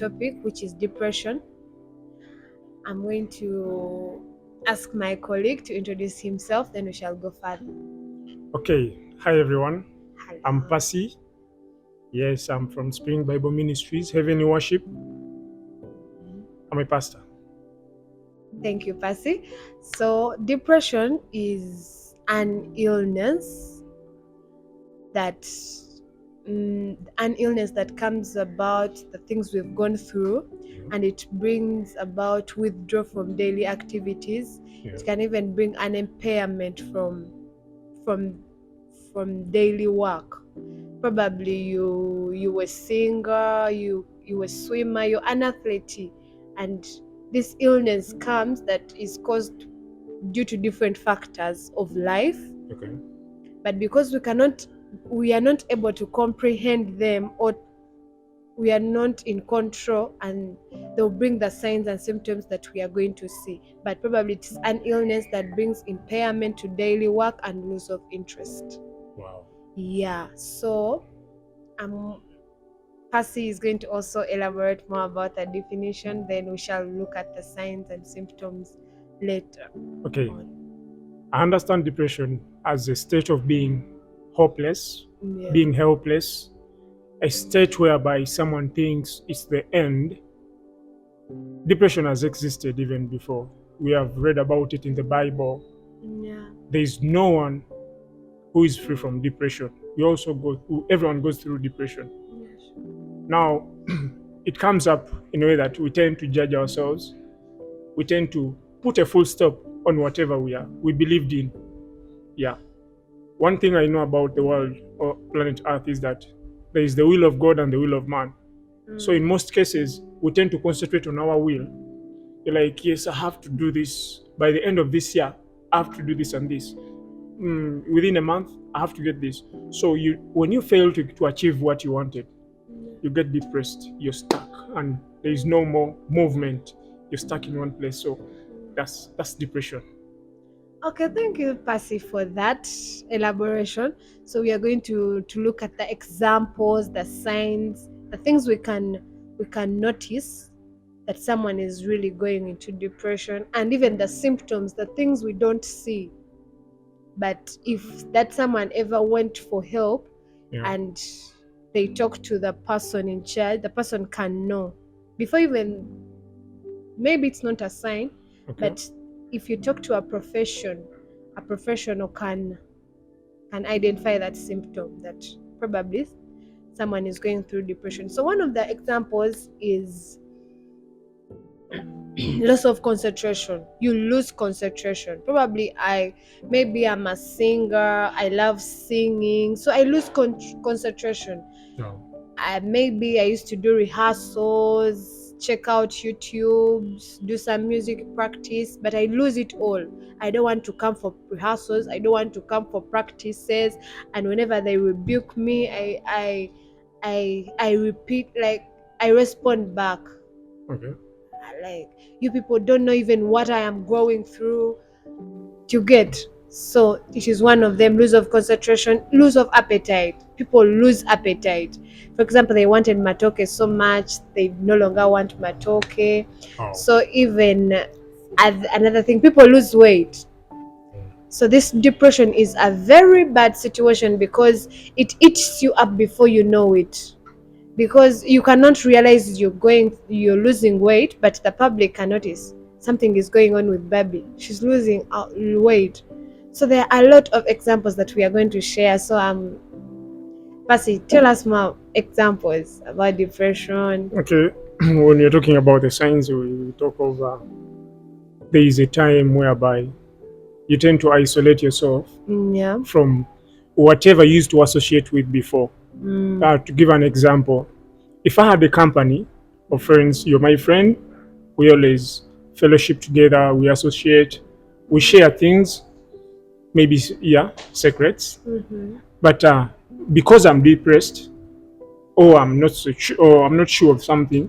topic, which is depression. I'm going to ask my colleague to introduce himself, then we shall go further. Okay, hi everyone. I'm Hello. Percy. Yes, I'm from Spring Bible Ministries, Heavenly Worship. I'm a pastor. Thank you, Percy. So, depression is an illness that an illness that comes about the things we've gone through, and it brings about withdrawal from daily activities. Yeah. It can even bring an impairment from from daily work. Probably you were singer, you were swimmer, you're an athlete, and this illness comes that is caused due to different factors of life. Okay. But because we are not able to comprehend them, or we are not in control, and they'll bring the signs and symptoms that we are going to see. But probably it's an illness that brings impairment to daily work and loss of interest. Wow. Yeah, so Percy is going to also elaborate more about the definition, then we shall look at the signs and symptoms later Okay. on. I understand depression as a state of being hopeless, Yeah. being helpless, a state whereby someone thinks it's the end. Depression has existed even before. We have read about it in the Bible. Yeah. There is no one who is free from depression. Everyone goes through depression. Yes. Now, it comes up in a way that we tend to judge ourselves. We tend to put a full stop on whatever we believed in. Yeah. One thing I know about the world or planet Earth is that there is the will of God and the will of man. So in most cases, we tend to concentrate on our will. You're like, yes, I have to do this. By the end of this year, I have to do this and this. Within a month, I have to get this. So when you fail to achieve what you wanted, you get depressed, you're stuck, and there is no more movement. You're stuck in one place. So that's depression. Okay, thank you, Percy, for that elaboration. So we are going to look at the examples, the signs, the things we can notice that someone is really going into depression, and even the symptoms, the things we don't see. But if that someone ever went for help, Yeah. and they talk to the person in charge, the person can know before even, maybe it's not a sign, Okay. but if you talk to a professional can identify that symptom that probably someone is going through depression. So one of the examples is loss of concentration. You lose concentration. Probably I'm a singer, I love singing, so I lose concentration. No. Maybe I used to do rehearsals, check out YouTubes, do some music practice, but I lose it all. I don't want to come for rehearsals, I don't want to come for practices, and whenever they rebuke me, I repeat, like I respond back. Okay. Like, you people don't know even what I am going through. You get? So it is one of them. Lose of concentration, lose of appetite. People lose appetite. For example, they wanted matoke so much, they no longer want matoke. Oh. So even another thing, people lose weight. So this depression is a very bad situation because it eats you up before you know it. Because you cannot realize you're losing weight, but the public can notice something is going on with Baby. She's losing weight. So there are a lot of examples that we are going to share. So Percy, tell us more examples about depression. Okay. When you're talking about the signs, we talk of there is a time whereby you tend to isolate yourself Yeah. from whatever you used to associate with before. To give an example, if I had a company of friends, you're my friend, we always fellowship together, we associate, we share things, maybe, secrets. But because I'm depressed, or I'm not sure of something,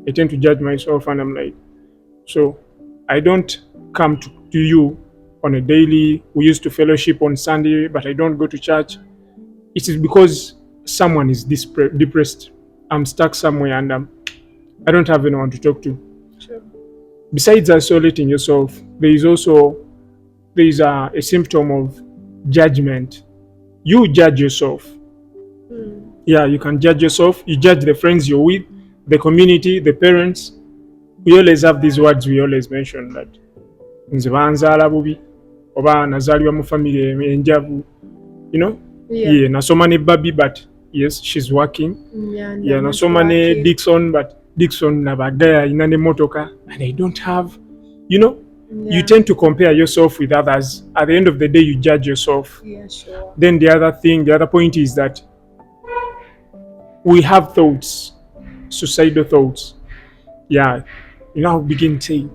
I tend to judge myself, and I'm like, so I don't come to you on a daily. We used to fellowship on Sunday, but I don't go to church. It is because someone is depressed. I'm stuck somewhere, and I don't have anyone to talk to. True. Besides isolating yourself, there is a symptom of judgment. You judge yourself. Mm. Yeah, you can judge yourself. You judge the friends you're with, the community, the parents. We always have these words we always mention that nze banzaala bubi oba nazaalibwa mu family enjavu, you know. Yeah. Yeah, nasoma ne Babi, but yes, she's working. Yeah, and Yeah, I'm not nasoma ne working. Dixon, but Dixon nabagaya alina ne motoka and I don't have, you know. You Yeah. tend to compare yourself with others. At the end of the day, you judge yourself. Yeah, sure. Then the other point is that we have thoughts, suicidal thoughts. Yeah, you now begin saying,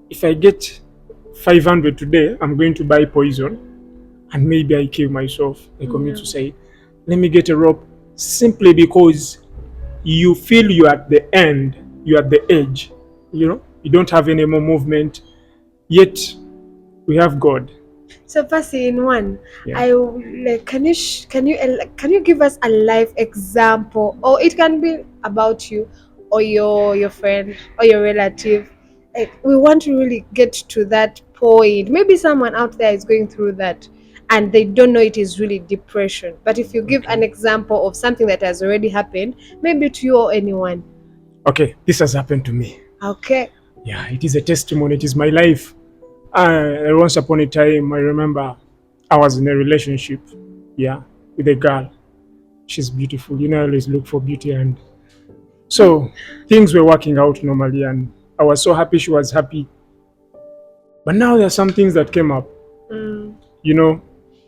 if I get 500 today, I'm going to buy poison and maybe I kill myself. I commit Yeah. suicide. Let me get a rope simply because you feel you're at the end, you're at the edge, you know, you don't have any more movement, yet we have God. So, Percy, in one, Yeah. I like. Can you give us a life example, or it can be about you, or your friend, or your relative. Like, we want to really get to that point. Maybe someone out there is going through that, and they don't know it is really depression. But if you give an Okay. example of something that has already happened, maybe to you or anyone. Okay, this has happened to me. Okay. Yeah, it is a testimony, it is my life. Once upon a time, I remember I was in a relationship, yeah, with a girl. She's beautiful. You know, I always look for beauty. And so things were working out normally, and I was so happy she was happy. But now there are some things that came up. Mm. You know,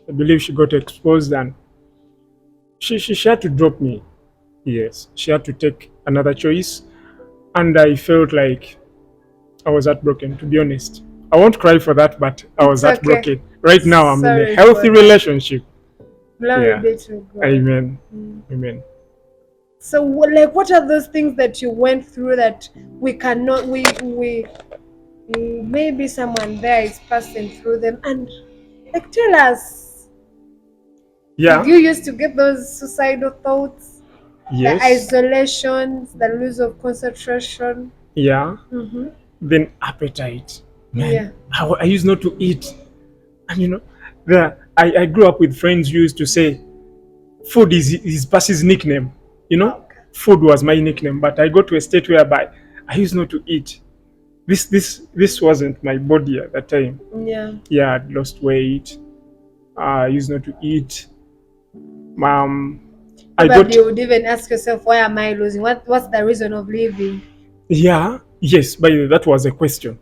I believe she got exposed and she had to drop me. Yes, she had to take another choice. And I felt like I was heartbroken, to be honest. I won't cry for that, but I was It's okay. heartbroken. Right now, I'm in a Sorry healthy for that. relationship. Glory Yeah. be to God. Amen. Mm. Amen. So, like, what are those things that you went through that we cannot, maybe someone there is passing through them, and like, tell us, did Yeah. you used to get those suicidal thoughts, the Yes. isolations, the lose of concentration? Yeah. Mm-hmm. Then appetite. Man, Yeah. I used not to eat. And you know, I grew up with friends who used to say, food is Percy's nickname. You know, Okay. food was my nickname. But I got to a state whereby I used not to eat. This wasn't my body at that time. Yeah. Yeah, I'd lost weight. I used not to eat. I Probably got, you would even ask yourself, why am I losing? What's the reason of living? yeah, yes, but that was a question.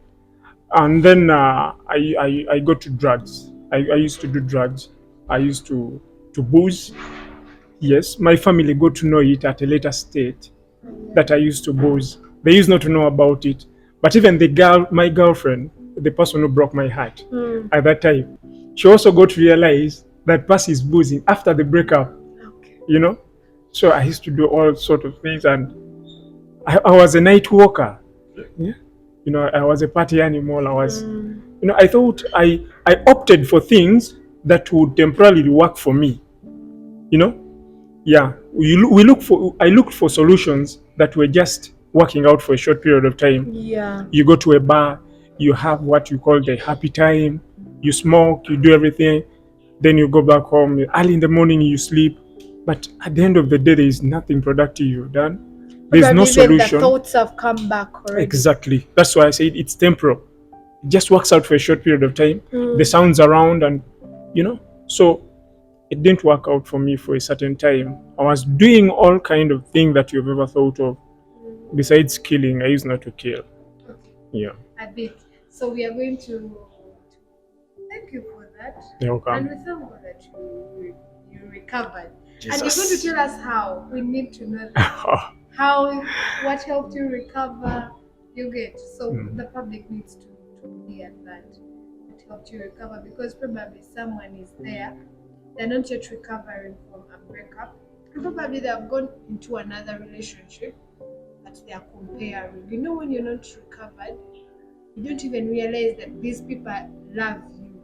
And then I got to drugs. I used to do drugs. I used to booze. Yes, my family got to know it at a later state that I used to booze. They used not to know about it. But even my girlfriend, the person who broke my heart Hmm. at that time, she also got to realize that Percy is boozing after the breakup, Okay. you know. So I used to do all sort of things, and I was a night walker. Yeah. You know, I was a party animal. Hmm. You know, I thought I opted for things that would temporarily work for me. You know, yeah. I looked for solutions that were just working out for a short period of time. Yeah. You go to a bar, you have what you call the happy time. You smoke, you do everything, then you go back home. Early in the morning, you sleep. But at the end of the day, there is nothing productive you've done. There's no Probably even the solution. thoughts have come back already. Exactly. That's why I said it's temporal. It just works out for a short period of time. The Mm. sounds around, and you know, so it didn't work out for me for a certain time. I was doing all kind of things that you've ever thought of. Besides killing, I used not to kill. Okay. Yeah. A bit. So we are going to thank you for that. You're And welcome. we thank God that you recovered. And you're going to Jesus. tell us how. We need to know that. How, what helped you recover, you get. So the public needs to hear that. What helped you recover, because probably someone is there, they're not yet recovering from a breakup. Probably they have gone into another relationship that they are comparing. You know, when you're not recovered, you don't even realize that these people love you.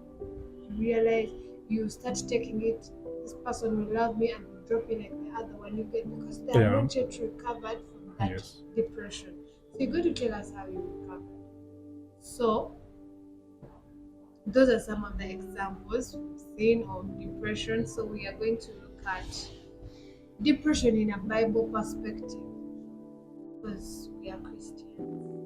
You realize, you start taking it, this person will love me, and you drop it like the other one, you get, because they are Yeah. not yet recovered from that Yes. depression. So you're going to tell us how you recovered. So those are some of the examples we've seen of depression. So we are going to look at depression in a Bible perspective because we are Christians.